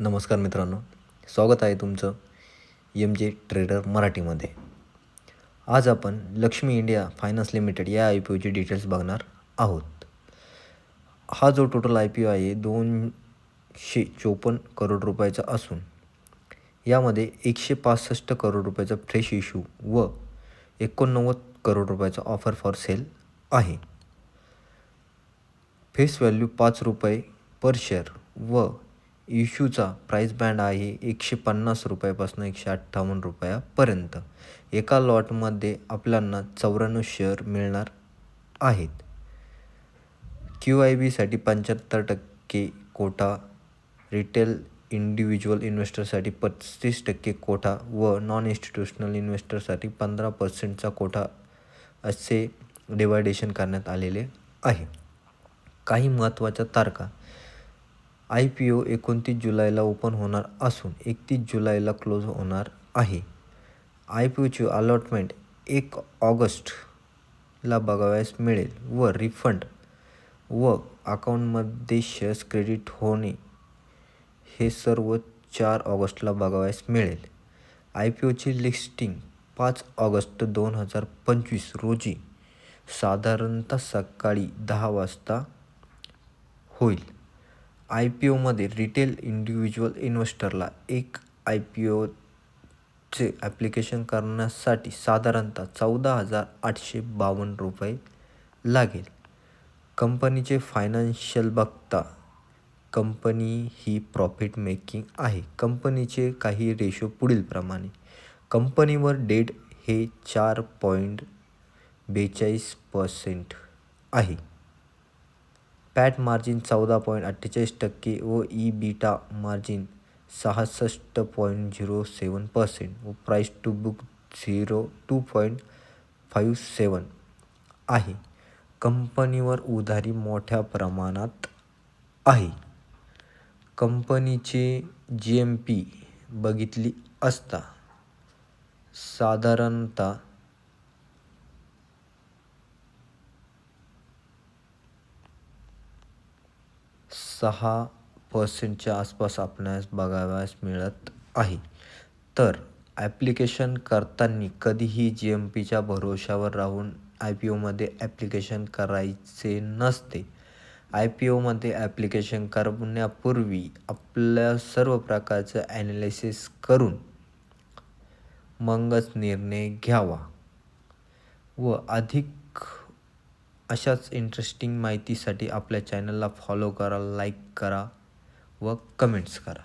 नमस्कार मित्रांनो, स्वागत आहे तुमचं एम ट्रेडर मराठीमध्ये. आज आपण लक्ष्मी इंडिया फायनान्स लिमिटेड या IPOची डिटेल्स बघणार आहोत. हा जो टोटल IPO आहे 254 करोड रुपयाचा असून यामध्ये 165 करोड रुपयाचा फ्रेश इश्यू व 89 करोड रुपयाचा ऑफर फॉर सेल आहे. फेस व्हॅल्यू 5 रुपये पर शेअर व इश्यूचा प्राईस बँड आहे 150 रुपयापासून 158 रुपयापर्यंत. एका लॉटमध्ये आपल्याला 94 शेअर मिळणार आहेत. QIBसाठी 75% कोटा, रिटेल इंडिव्हिज्युअल इन्व्हेस्टरसाठी 35% कोटा व नॉन इन्स्टिट्यूशनल इन्व्हेस्टरसाठी 15%चा कोटा असे डिवायडेशन करण्यात आलेले आहे. काही महत्त्वाच्या तारखा: IPO 29 जुलैला ओपन होणार असून 31 जुलैला क्लोज होणार आहे. IPOची अलॉटमेंट 1 ऑगस्टला बघावयास मिळेल व रिफंड व अकाउंटमध्ये शेअर्स क्रेडिट होणे हे सर्व 4 ऑगस्टला बघावयास मिळेल. IPOची लिस्टिंग 5 ऑगस्ट 2025 रोजी साधारणतः सकाळी 10 वाजता होईल. IPOमध्ये रिटेल इंडिव्हिज्युअल इन्व्हेस्टरला एक IPOचे ॲप्लिकेशन करण्यासाठी साधारणतः 14,852 रुपये लागेल. कंपनीचे फायनान्शियल बघता कंपनी ही प्रॉफिट मेकिंग आहे. कंपनीचे काही रेशो पुढीलप्रमाणे: कंपनीवर डेट हे 4.42% आहे. पॅट मार्जिन 14.48% व EBITDA मार्जिन 66.07% व प्राईस टू बुक 2.57 आहे. कंपनीवर उधारी मोठ्या प्रमाणात आहे. कंपनीचे GMP बघितली असता साधारणतः 6% आसपास आपणास बघावयास मिळत आहे. तर ॲप्लिकेशन करताना कधीही GMPच्या भरोशावर राहून IPOमध्ये ॲप्लिकेशन करायचे नसते. IPOमध्ये ॲप्लिकेशन करण्यापूर्वी आपल्या सर्व प्रकारचं ॲनालिसिस करून मगच निर्णय घ्यावा व अधिक अशाच इंटरेस्टिंग माहितीसाठी आपल्या चॅनलला फॉलो करा, लाईक करा व कमेंट्स करा.